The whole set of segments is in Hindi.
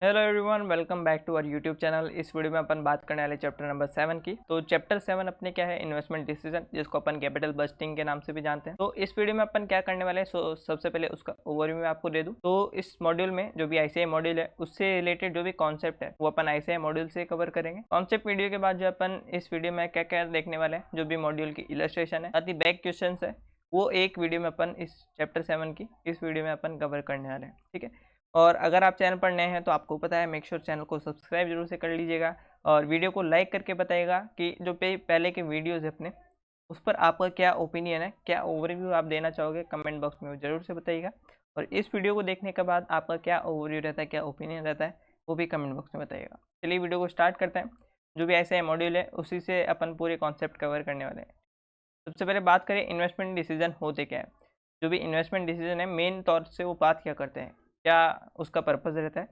Hello everyone, welcome back to our YouTube channel. इस वीडियो में अपन बात करने वाले चैप्टर नंबर 7 की। तो चैप्टर 7 अपने क्या है, इन्वेस्टमेंट डिसीजन, जिसको अपन कैपिटल बस्टिंग के नाम से भी जानते हैं। तो इस वीडियो में अपन क्या करने वाले हैं, सबसे पहले उसका ओवरव्यू मैं आपको दे दूं। तो इस मॉड्यूल में जो भी आईसीआई मॉड्यूल है उससे रिलेटेड जो भी कॉन्सेप्ट है वो अपन आईसीआई मॉड्यूल से कवर करेंगे। कॉन्सेप्ट वीडियो के बाद जो अपन इस वीडियो में क्या क्या देखने वाले हैं, जो भी मॉड्यूल की इलस्ट्रेशन है, साथ ही बैक क्वेश्चन है, वो एक वीडियो में अपन इस चैप्टर 7 की इस वीडियो में अपन कवर करने वाले हैं। ठीक है। और अगर आप चैनल पर नए हैं तो आपको पता है, मेक श्योर चैनल को सब्सक्राइब जरूर से कर लीजिएगा और वीडियो को लाइक करके बताइएगा कि जो पहले के वीडियोज़ है अपने, उस पर आपका क्या ओपिनियन है, क्या ओवरव्यू आप देना चाहोगे, कमेंट बॉक्स में ज़रूर से बताइएगा। और इस वीडियो को देखने के बाद आपका क्या ओवरव्यू रहता है, क्या ओपिनियन रहता है, वो भी कमेंट बॉक्स में बताइएगा। चलिए वीडियो को स्टार्ट करते हैं। जो भी ऐसे मॉड्यूल है उसी से अपन पूरे कॉन्सेप्ट कवर करने वाले हैं। सबसे पहले बात करें इन्वेस्टमेंट डिसीजन होते क्या है। जो भी इन्वेस्टमेंट डिसीजन है मेन तौर से वो बात क्या करते हैं, क्या उसका पर्पज़ रहता है।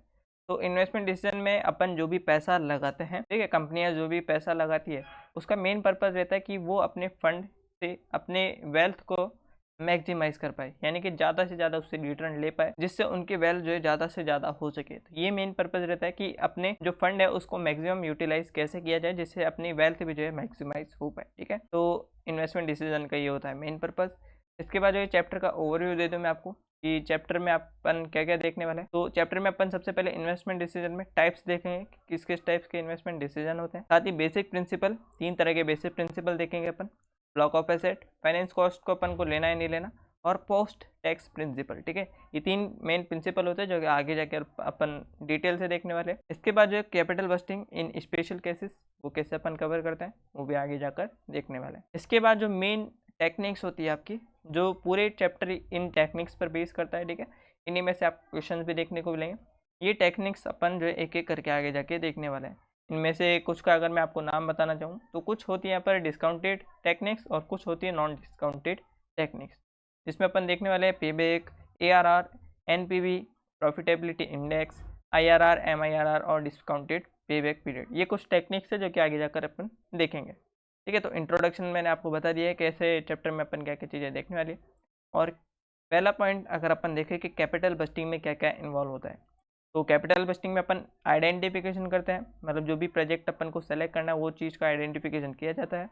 तो इन्वेस्टमेंट डिसीजन में अपन जो भी पैसा लगाते हैं, ठीक है, कंपनियां जो भी पैसा लगाती है उसका मेन पर्पज़ रहता है कि वो अपने फंड से अपने वेल्थ को मैक्सिमाइज कर पाए, यानी कि ज़्यादा से ज़्यादा उससे रिटर्न ले पाए, जिससे उनकी वेल्थ जो है ज़्यादा से ज़्यादा हो सके। तो ये मेन पर्पज़ रहता है कि अपने जो फंड है उसको मैक्सिमम यूटिलाइज कैसे किया जाए, जिससे अपनी वेल्थ भी जो है मैक्सिमाइज हो पाए। ठीक है, तो इन्वेस्टमेंट डिसीजन का ये होता है मेन पर्पज़। इसके बाद जो है चैप्टर का ओवरव्यू दे दूँ मैं आपको कि चैप्टर में अपन क्या क्या देखने वाले हैं। तो चैप्टर में अपन सबसे पहले इन्वेस्टमेंट डिसीजन में टाइप्स देखेंगे कि किस किस टाइप्स के इन्वेस्टमेंट डिसीजन होते हैं। साथ ही बेसिक प्रिंसिपल, 3 तरह के बेसिक प्रिंसिपल देखेंगे अपन। Block of asset, finance cost को अपन को लेना है नहीं लेना, और पोस्ट टैक्स प्रिंसिपल। ठीक है, ये 3 मेन प्रिंसिपल होते हैं जो कि आगे जाकर अपन डिटेल से देखने वाले हैं। इसके बाद जो है कैपिटल बस्टिंग इन स्पेशल केसेस, वो कैसे अपन कवर करते हैं वो भी आगे जाकर देखने वाले हैं। इसके बाद जो मेन टेक्निक्स होती है आपकी, जो पूरे चैप्टर इन टेक्निक्स पर बेस करता है। ठीक है, इन्हीं में से आप क्वेश्चंस भी देखने को मिलेंगे। ये टेक्निक्स अपन जो है एक एक करके आगे जाके देखने वाले हैं। इनमें से कुछ का अगर मैं आपको नाम बताना चाहूँ तो कुछ होती है यहाँ पर डिस्काउंटेड टेक्निक्स और कुछ होती है नॉन डिस्काउंटेड टेक्निक्स, जिसमें अपन देखने वाले हैं payback, ARR, NPV, profitability index, IRR, MIRR और डिस्काउंटेड पेबैक पीरियड। ये कुछ टेक्निक्स है जो कि आगे जाकर अपन देखेंगे। ठीक है, तो इंट्रोडक्शन मैंने आपको बता दिया है कैसे चैप्टर में अपन क्या क्या चीज़ें देखने वाली है। और पहला पॉइंट अगर अपन देखें कि कैपिटल बस्टिंग में क्या क्या इन्वॉल्व होता है, तो कैपिटल बस्टिंग में अपन आइडेंटिफिकेशन करते हैं, मतलब जो भी प्रोजेक्ट अपन को सेलेक्ट करना है वो चीज़ का आइडेंटिफिकेशन किया जाता है।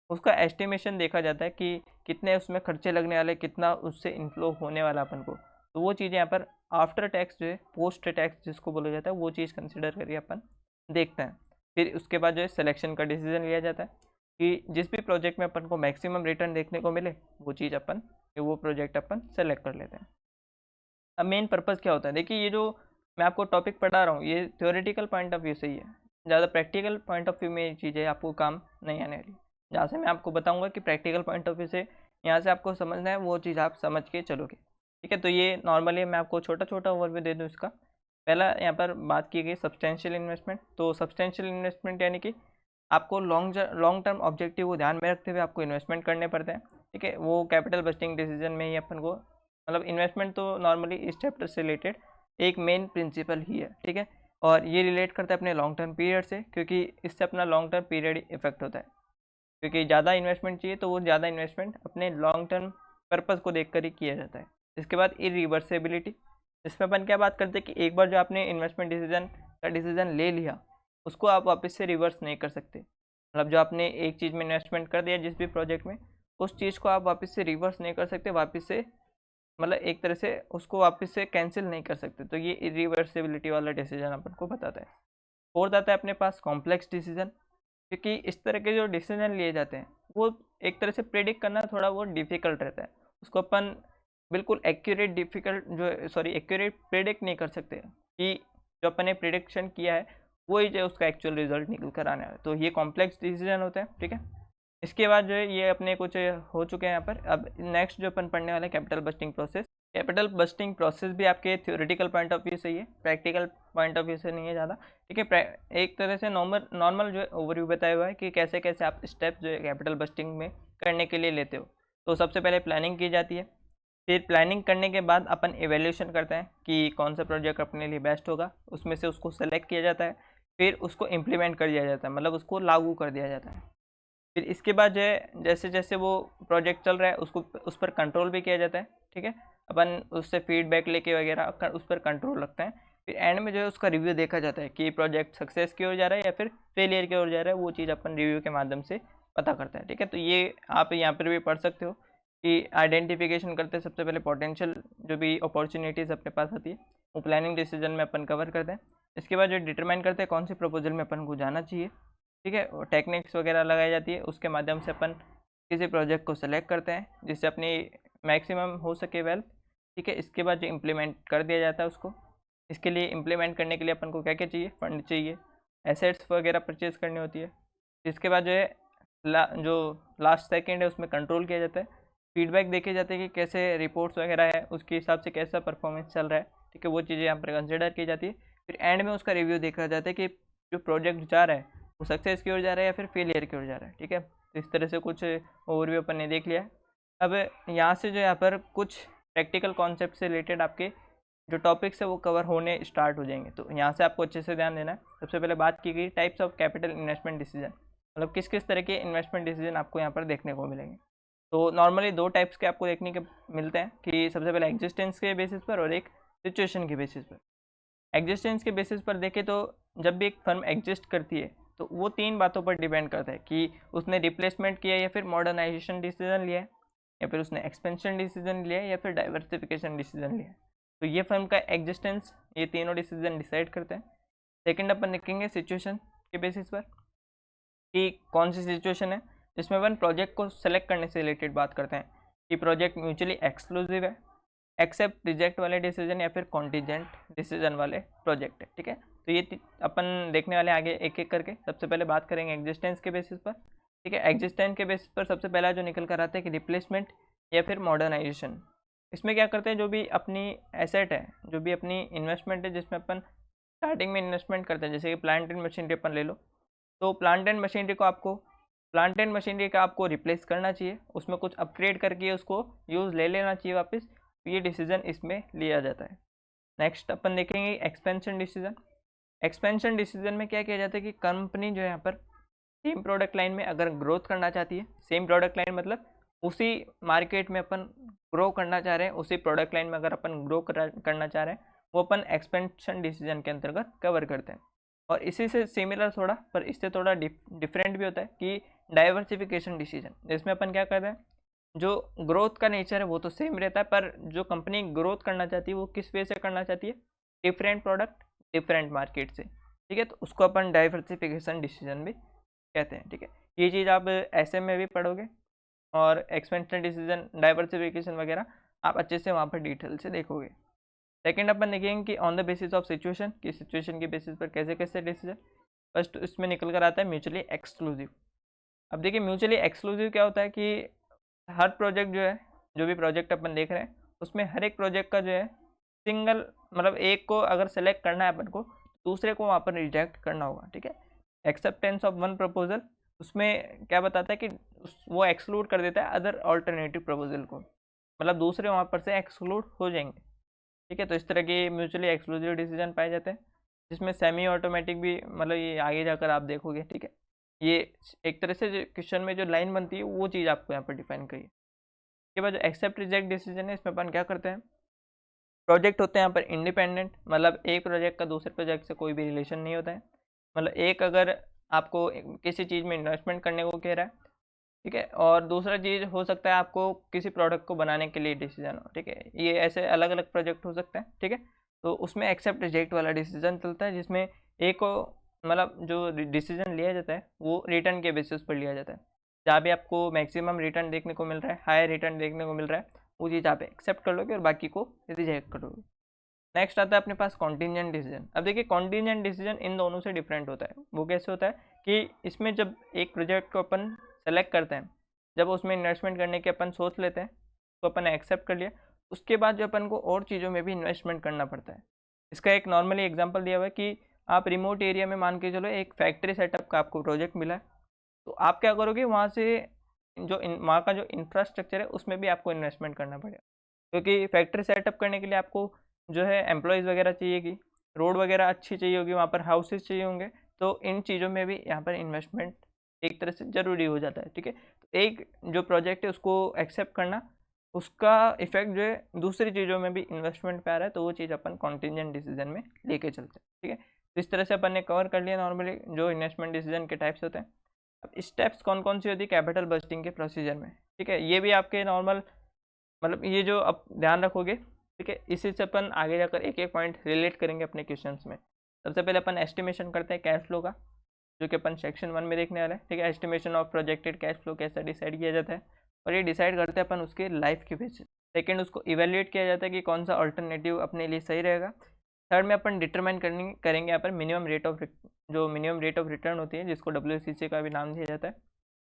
उसका एस्टिमेशन देखा जाता है कि कितने उसमें खर्चे लगने वाले, कितना उससे इनफ्लो होने वाला अपन को। तो वो चीज़ें यहाँ पर आफ्टर टैक्स जो है, पोस्ट टैक्स जिसको बोला जाता है, वो चीज़ कंसिडर करके अपन देखते हैं। फिर उसके बाद जो है सिलेक्शन का डिसीजन लिया जाता है कि जिस भी प्रोजेक्ट में अपन को मैक्सिमम रिटर्न देखने को मिले वो चीज़ अपन, वो प्रोजेक्ट अपन सेलेक्ट कर लेते हैं। अब मेन पर्पज़ क्या होता है, देखिए ये जो मैं आपको टॉपिक पढ़ा रहा हूँ ये थ्योरेटिकल पॉइंट ऑफ व्यू से ही है, ज़्यादा प्रैक्टिकल पॉइंट ऑफ व्यू में ये चीज़ें आपको काम नहीं आने वाली। जहाँ से मैं आपको बताऊँगा कि प्रैक्टिकल पॉइंट ऑफ व्यू से यहाँ से आपको समझना है वो चीज़ आप समझ के चलोगे। ठीक है, तो ये नॉर्मली मैं आपको छोटा छोटा ओवरव्यू दे दूँ इसका। पहला यहाँ पर बात की गई सब्सटेंशियल इन्वेस्टमेंट। तो सब्सटेंशियल इन्वेस्टमेंट यानी कि आपको लॉन्ग टर्म ऑब्जेक्टिव को ध्यान में रखते हुए आपको इन्वेस्टमेंट करने पड़ते हैं। ठीक है, वो कैपिटल बस्टिंग डिसीजन में ही अपन को, मतलब इन्वेस्टमेंट तो नॉर्मली इस चैप्टर से रिलेटेड एक मेन प्रिंसिपल ही है। ठीक है, और ये रिलेट करता है अपने लॉन्ग टर्म पीरियड से, क्योंकि इससे अपना लॉन्ग टर्म पीरियड इफेक्ट होता है। क्योंकि ज़्यादा इन्वेस्टमेंट चाहिए तो वो ज़्यादा इन्वेस्टमेंट अपने लॉन्ग टर्म पर्पज़ को देख कर ही किया जाता है। इसके बाद इरिवर्सिबिलिटी, इसमें अपन क्या बात करते हैं कि एक बार जो आपने इन्वेस्टमेंट डिसीजन ले लिया उसको आप वापस से रिवर्स नहीं कर सकते। मतलब जो आपने एक चीज़ में इन्वेस्टमेंट कर दिया जिस भी प्रोजेक्ट में, उस चीज़ को आप वापस से रिवर्स नहीं कर सकते, वापस से मतलब एक तरह से उसको वापस से कैंसिल नहीं कर सकते। तो ये इरिवर्सिबिलिटी वाला डिसीजन अपन को बताता है। फोर्थ आता है अपने पास कॉम्प्लेक्स डिसीजन, क्योंकि इस तरह के जो डिसीजन लिए जाते हैं वो एक तरह से प्रेडिक्ट करना थोड़ा वो डिफ़िकल्ट रहता है। उसको अपन बिल्कुल एक्यूरेट प्रेडिक्ट नहीं कर सकते कि जो अपन ने प्रेडिक्शन किया है वही जो उसका एक्चुअल रिजल्ट निकल कर आने वाला है। तो ये कॉम्प्लेक्स डिसीजन होते हैं। ठीक है, इसके बाद जो है ये अपने कुछ हो चुके हैं यहाँ पर। अब नेक्स्ट जो अपन पढ़ने वाले हैं capital budgeting process. Capital budgeting process भी आपके थ्योरेटिकल पॉइंट ऑफ व्यू से ही है, प्रैक्टिकल पॉइंट ऑफ व्यू से नहीं है ज़्यादा। ठीक है, एक तरह से नॉर्मल जो है ओवरव्यू बताया हुआ है कि कैसे कैसे आप स्टेप्स जो है कैपिटल बस्टिंग में करने के लिए लेते हो। तो सबसे पहले प्लानिंग की जाती है, फिर प्लानिंग करने के बाद अपन एवेल्यूशन करते हैं कि कौन सा प्रोजेक्ट अपने लिए बेस्ट होगा, उसमें से उसको सेलेक्ट किया जाता है, फिर उसको इम्प्लीमेंट कर दिया जाता है, मतलब उसको लागू कर दिया जाता है। फिर इसके बाद जो है जैसे जैसे वो प्रोजेक्ट चल रहा है उसको उस पर कंट्रोल भी किया जाता है। ठीक है, अपन उससे फीडबैक लेके वगैरह उस पर कंट्रोल रखते हैं फिर एंड में जो है उसका रिव्यू देखा जाता है कि प्रोजेक्ट सक्सेस की ओर जा रहा है या फिर फेलियर की ओर जा रहा है, वो चीज़ अपन रिव्यू के माध्यम से पता करते हैं। ठीक है, तो ये आप यहाँ पर भी पढ़ सकते हो कि आइडेंटिफिकेशन करते हैं सबसे पहले पोटेंशियल जो भी अपॉर्चुनिटीज़ अपने पास आती है वो प्लानिंग डिसीजन में अपन कवर करते हैं। इसके बाद जो डिटरमाइन करते हैं कौन सी प्रपोजल में अपन को जाना चाहिए। ठीक है, और टेक्निक्स वगैरह लगाई जाती है, उसके माध्यम से अपन किसी प्रोजेक्ट को सेलेक्ट करते हैं जिससे अपनी मैक्सिमम हो सके वेल्थ। ठीक है, इसके बाद जो इम्प्लीमेंट कर दिया जाता है उसको, इसके लिए इम्प्लीमेंट करने के लिए अपन को क्या क्या चाहिए, फंड चाहिए, एसेट्स वगैरह परचेज करनी होती है। इसके बाद जो है जो लास्ट सेकेंड है उसमें कंट्रोल किया जाता है, फीडबैक देखे जाते हैं कि कैसे रिपोर्ट्स वगैरह है उसके हिसाब से कैसा परफॉर्मेंस चल रहा है। ठीक है, वो चीज़ें यहाँ पर कंसिडर की जाती है। फिर एंड में उसका रिव्यू देखा जाता है कि जो प्रोजेक्ट जा रहा है वो सक्सेस की ओर जा रहा है या फिर फेलियर की ओर जा रहा है। ठीक है, तो इस तरह से कुछ ओवरव्यू अपन ने देख लिया है। अब यहाँ से जो यहाँ पर कुछ प्रैक्टिकल कॉन्सेप्ट से रिलेटेड आपके जो टॉपिक्स है वो कवर होने स्टार्ट हो जाएंगे, तो यहाँ से आपको अच्छे से ध्यान देना है। सबसे पहले बात की गई types of capital investment decision, मतलब किस किस तरह के इन्वेस्टमेंट डिसीजन आपको यहाँ पर देखने को मिलेंगे। तो नॉर्मली दो टाइप्स के आपको देखने के मिलते हैं कि सबसे पहले एग्जिस्टेंस के बेसिस पर और एक सिचुएशन के बेसिस पर। एग्जिस्टेंस के बेसिस पर देखें तो जब भी एक फर्म एग्जिस्ट करती है तो वो तीन बातों पर डिपेंड करता है कि उसने रिप्लेसमेंट किया या फिर मॉडर्नाइजेशन डिसीजन लिया है, या फिर उसने एक्सपेंशन डिसीजन लिया है, या फिर डाइवर्सिफिकेशन डिसीजन लिया है। तो ये फर्म का एग्जिस्टेंस ये तीनों डिसीजन डिसाइड करते हैं। सेकंड अपन देखेंगे सिचुएशन के बेसिस पर कि कौन सी सिचुएशन है जिसमें अपन प्रोजेक्ट को सेलेक्ट करने से रिलेटेड बात करते हैं कि प्रोजेक्ट म्यूचुअली एक्सक्लूसिव है, एक्सेप्ट रिजेक्ट वाले डिसीजन या फिर कॉन्टीजेंट डिसीजन वाले प्रोजेक्ट है। ठीक है, तो ये अपन देखने वाले आगे एक एक करके। सबसे पहले बात करेंगे एग्जिस्टेंस के बेसिस पर। ठीक है, एग्जिस्टेंस के बेसिस पर सबसे पहला जो निकल कर आता है कि रिप्लेसमेंट या फिर मॉडर्नाइजेशन। इसमें क्या करते हैं, जो भी अपनी एसेट है, जो भी अपनी इन्वेस्टमेंट है जिसमें अपन स्टार्टिंग में इन्वेस्टमेंट करते हैं, जैसे कि प्लांट एंड मशीनरी अपन ले लो, तो प्लांट एंड मशीनरी का आपको रिप्लेस करना चाहिए, उसमें कुछ अपग्रेड करके उसको यूज़ ले लेना चाहिए वापस। ये डिसीजन इसमें लिया जाता है। नेक्स्ट अपन देखेंगे एक्सपेंशन डिसीजन। एक्सपेंशन डिसीजन में क्या किया जाता है कि कंपनी जो है यहाँ पर सेम प्रोडक्ट लाइन में अगर ग्रोथ करना चाहती है, सेम प्रोडक्ट लाइन मतलब उसी मार्केट में अपन ग्रो करना चाह रहे हैं, उसी प्रोडक्ट लाइन में अगर अपन ग्रो करना चाह रहे हैं, वो अपन एक्सपेंशन डिसीजन के अंतर्गत कवर करते हैं। और इसी से सिमिलर थोड़ा, पर इससे थोड़ा डिफरेंट भी होता है कि डाइवर्सिफिकेशन डिसीजन, जिसमें अपन क्या करते हैं, जो ग्रोथ का नेचर है वो तो सेम रहता है, पर जो कंपनी ग्रोथ करना चाहती है वो किस वे से करना चाहती है, डिफरेंट प्रोडक्ट डिफरेंट मार्केट से। ठीक है, तो उसको अपन डाइवर्सिफिकेशन डिसीजन भी कहते हैं। ठीक है, ये चीज़ आप ऐसे में भी पढ़ोगे और एक्सपेंशन डिसीजन डाइवर्सिफिकेशन वगैरह आप अच्छे से वहाँ पर डिटेल से देखोगे। सेकेंड अपन देखेंगे कि on the basis of situation, कि सिचुएशन के बेसिस पर कैसे कैसे डिसीजन। फर्स्ट इसमें निकल कर आता है म्यूचुअली एक्सक्लूसिव। अब देखिए म्यूचुअली एक्सक्लूसिव क्या होता है कि हर प्रोजेक्ट जो है, जो भी प्रोजेक्ट अपन देख रहे हैं उसमें हर एक प्रोजेक्ट का जो है सिंगल, मतलब एक को अगर सेलेक्ट करना है अपन को, दूसरे को वहाँ पर रिजेक्ट करना होगा। ठीक है, एक्सेप्टेंस ऑफ वन प्रपोजल, उसमें क्या बताता है कि वो एक्सक्लूड कर देता है अदर ऑल्टरनेटिव प्रपोजल को, मतलब दूसरे वहाँ पर से एक्सक्लूड हो जाएंगे। ठीक है, तो इस तरह के म्यूचुअली एक्सक्लूसिव डिसीजन पाए जाते हैं, जिसमें सेमी ऑटोमेटिक भी, मतलब ये आगे जाकर आप देखोगे। ठीक है, ये एक तरह से क्वेश्चन में जो लाइन बनती है वो चीज़ आपको यहाँ पर डिफाइन करिए। इसके बाद जो एक्सेप्ट रिजेक्ट डिसीजन है, इसमें अपन क्या करते हैं, प्रोजेक्ट होते हैं यहाँ पर इंडिपेंडेंट, मतलब एक प्रोजेक्ट का दूसरे प्रोजेक्ट से कोई भी रिलेशन नहीं होता है। मतलब एक अगर आपको किसी चीज़ में इन्वेस्टमेंट करने को कह रहा है, ठीक है, और दूसरा चीज़ हो सकता है आपको किसी प्रोडक्ट को बनाने के लिए डिसीजन हो। ठीक है, ये ऐसे अलग अलग प्रोजेक्ट हो सकते हैं। ठीक है, तो उसमें एक्सेप्ट रिजेक्ट वाला डिसीजन चलता है, जिसमें एक को, मतलब जो डिसीजन लिया जाता है वो रिटर्न के बेसिस पर लिया जाता है। जहाँ भी आपको मैक्सिमम रिटर्न देखने को मिल रहा है, हाई रिटर्न देखने को मिल रहा है, वो चीज़ आप एक्सेप्ट कर लोगे और बाकी को रिजेक्ट करोगे। नेक्स्ट आता है अपने पास कॉन्टीजेंट डिसीजन। अब देखिए कॉन्टीजेंट डिसीजन इन दोनों से डिफरेंट होता है। वो कैसे होता है कि इसमें जब एक प्रोजेक्ट को अपन सेलेक्ट करते हैं, जब उसमें इन्वेस्टमेंट करने के अपन सोच लेते हैं, तो अपन एक्सेप्ट कर लिया, उसके बाद जो अपन को और चीज़ों में भी इन्वेस्टमेंट करना पड़ता है। इसका एक नॉर्मली एग्जांपल दिया हुआ है कि आप रिमोट एरिया में मान के चलो एक फैक्ट्री सेटअप का आपको प्रोजेक्ट मिला है, तो आप क्या करोगे, वहाँ से जो वहाँ का जो इंफ्रास्ट्रक्चर है उसमें भी आपको इन्वेस्टमेंट करना पड़ेगा, क्योंकि फैक्ट्री सेटअप करने के लिए आपको जो है एम्प्लॉयज़ वगैरह चाहिएगी, रोड वगैरह अच्छी चाहिए होगी, वहाँ पर हाउसेज चाहिए होंगे, तो इन चीज़ों में भी यहाँ पर इन्वेस्टमेंट एक तरह से ज़रूरी हो जाता है। ठीक है, तो एक जो प्रोजेक्ट है उसको एक्सेप्ट करना उसका इफेक्ट जो है दूसरी चीज़ों में भी इन्वेस्टमेंट पे आ रहा है, तो वो चीज़ अपन कॉन्टिजेंट डिसीजन में लेके चलते हैं, ठीक है। तो इस तरह से अपन ने कवर कर लिया नॉर्मली जो इन्वेस्टमेंट डिसीजन के टाइप्स होते हैं। अब स्टेप्स कौन कौन सी होती है कैपिटल बजटिंग के प्रोसीजर में, ठीक है। ये भी आपके नॉर्मल मतलब ये जो आप ध्यान रखोगे, ठीक है, इसी से अपन आगे जाकर एक एक पॉइंट रिलेट करेंगे अपने क्वेश्चंस में। सबसे पहले अपन एस्टिमेशन करते हैं कैश फ्लो का, जो कि अपन सेक्शन 1 में देखने वाले हैं, ठीक है। Estimation of projected cash flow कैसे डिसाइड किया जाता है, और ये डिसाइड करते हैं अपन उसके लाइफ के बेसिस। सेकंड, उसको इवेल्युएट किया जाता है कि कौन सा अल्टरनेटिव अपने लिए सही रहेगा। थर्ड में अपन डिटरमाइन करेंगे यहाँ पर मिनिमम रेट ऑफ रिटर्न होती है, जिसको WCC का भी नाम दिया जाता है।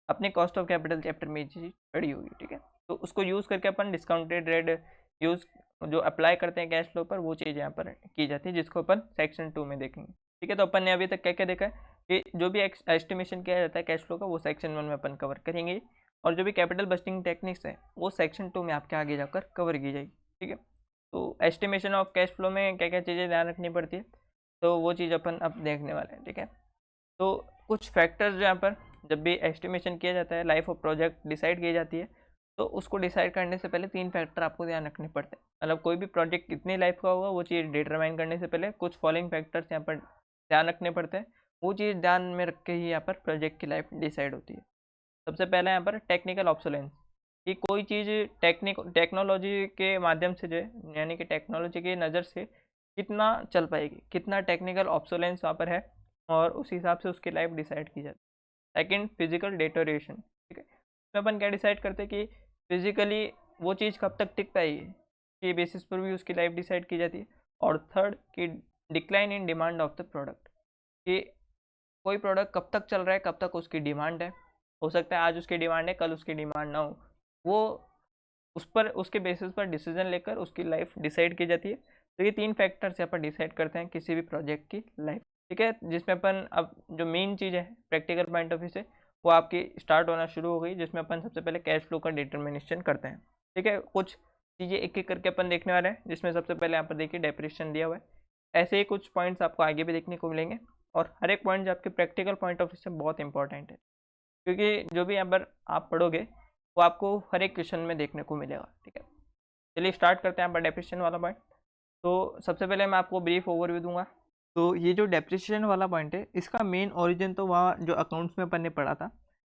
अपने कॉस्ट ऑफ कैपिटल चैप्टर में ये चीज़ पड़ी होगी, ठीक है। तो उसको यूज़ करके अपन डिस्काउंटेड रेट यूज़ जो अप्लाई करते हैं कैश फ्लो पर, वो चीज़ यहाँ पर की जाती है, जिसको अपन सेक्शन 2 में देखेंगे, ठीक है। तो अपन ने अभी तक क्या क्या देखा है कि जो भी एस्टिमेशन किया जाता है कैश फ्लो का, वो सेक्शन 1 में अपन कवर करेंगे, और जो भी कैपिटल बजटिंग टेक्निक्स है वो सेक्शन 2 में आपके आगे जाकर कवर की जाएगी, ठीक है। तो एस्टिमेशन ऑफ कैश फ्लो में क्या क्या चीज़ें ध्यान रखनी पड़ती है, तो वो चीज़ अपन अब देखने वाले हैं, ठीक है। तो कुछ फैक्टर्स जो यहाँ पर जब भी एस्टिमेशन किया जाता है, लाइफ ऑफ प्रोजेक्ट डिसाइड की जाती है, तो उसको डिसाइड करने से पहले 3 फैक्टर आपको ध्यान रखने पड़ते हैं। मतलब कोई भी प्रोजेक्ट कितनी लाइफ का होगा वो चीज़ डिटरमाइन करने से पहले कुछ फॉलोइंग फैक्टर्स यहाँ पर ध्यान रखने पड़ते हैं। वो चीज़ ध्यान में रख के ही यहाँ पर प्रोजेक्ट की लाइफ डिसाइड होती है। सबसे पहले यहाँ पर टेक्निकल ऑब्सोलेंस, कि कोई चीज़ टेक्नोलॉजी के माध्यम से जो है, यानी कि टेक्नोलॉजी की नज़र से कितना चल पाएगी, कितना टेक्निकल ऑब्सोलेंस वहाँ पर है, और उस हिसाब से उसकी लाइफ डिसाइड की जाती है। सेकंड, फिजिकल डेटोरेशन, ठीक है। इसमें अपन क्या डिसाइड करते हैं कि फिजिकली वो चीज़ कब तक टिक पाएगी, के बेसिस पर भी उसकी लाइफ डिसाइड की जाती है। और थर्ड, कि decline in demand of the product, कि कोई प्रोडक्ट कब तक चल रहा है, कब तक उसकी डिमांड है। हो सकता है आज उसकी डिमांड है, कल उसकी डिमांड ना हो, वो उस पर उसके बेसिस पर डिसीजन लेकर उसकी लाइफ डिसाइड की जाती है। तो ये 3 फैक्टर्स यहाँ पर डिसाइड करते हैं किसी भी प्रोजेक्ट की लाइफ, ठीक है। जिसमें अपन अब जो मेन चीज़ है प्रैक्टिकल पॉइंट ऑफ व्यू से, वो आपकी स्टार्ट होना शुरू हो गई, जिसमें अपन सबसे पहले कैश फ्लो का डिटर्मिनेशन करते हैं, ठीक है। कुछ चीज़ें एक एक करके अपन देखने वाले हैं, जिसमें सबसे पहले यहाँ पर देखिए डेप्रिसिएशन दिया हुआ है। ऐसे ही कुछ पॉइंट्स आपको आगे भी देखने को मिलेंगे, और हर एक पॉइंट आपके प्रैक्टिकल पॉइंट ऑफ व्यू से बहुत इंपॉर्टेंट है, क्योंकि जो भी यहाँ पर आप पढ़ोगे वो आपको हर एक क्वेश्चन में देखने को मिलेगा, ठीक है। चलिए स्टार्ट करते हैं यहाँ पर डेप्रिसिएशन वाला पॉइंट। तो सबसे पहले मैं आपको ब्रीफ ओवरव्यू दूंगा। तो ये जो डेप्रिसिएशन वाला पॉइंट है, इसका मेन ओरिजिन तो वहाँ जो अकाउंट्स में अपन ने पढ़ा था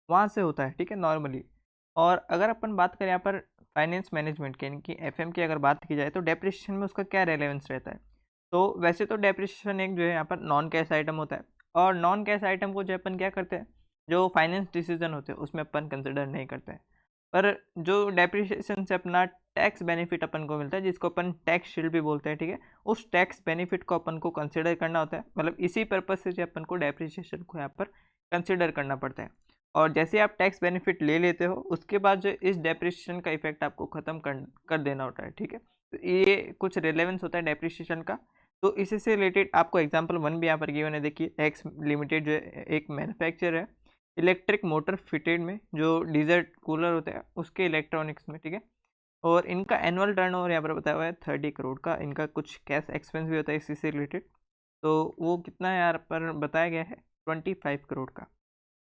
वहाँ से होता है, ठीक है, नॉर्मली। और अगर अपन बात करें यहाँ पर फाइनेंस मैनेजमेंट के, यानी कि FM की अगर बात की जाए, तो डेप्रिसिएशन में उसका क्या रेलेवेंस रहता है। तो वैसे तो डेप्रिसिएशन एक जो है यहाँ पर नॉन कैश आइटम होता है, और नॉन कैश आइटम को जो अपन क्या करते हैं, जो फाइनेंस डिसीजन होते हैं उसमें अपन कंसिडर नहीं करते हैं। पर जो डेप्रिसिएशन से अपना टैक्स बेनिफिट अपन को मिलता है, जिसको अपन टैक्स शील्ड भी बोलते हैं, ठीक है, उस टैक्स बेनिफिट को अपन को कंसिडर करना होता है। मतलब इसी पर्पज से जो अपन को डेप्रिसिएशन को यहाँ पर कंसिडर करना पड़ता है। और जैसे आप टैक्स बेनिफिट ले लेते हो, उसके बाद जो इस डेप्रिसिएशन का इफेक्ट आपको ख़त्म कर देना होता है, ठीक है। तो ये कुछ रिलेवेंस होता है डेप्रिसिएशन का। तो इसी से रिलेटेड आपको एग्जाम्पल 1 भी यहाँ पर गिवन है। देखिए एक्स लिमिटेड जो एक मैन्युफैक्चर है इलेक्ट्रिक मोटर फिटेड में, जो डीजल कूलर होता है उसके इलेक्ट्रॉनिक्स में, ठीक है। और इनका एनुअल टर्नओवर यहाँ पर बताया हुआ है 30 करोड़ का। इनका कुछ कैश एक्सपेंस भी होता है इसी से रिलेटेड, तो वो कितना है यहाँ पर बताया गया है 25 करोड़ का।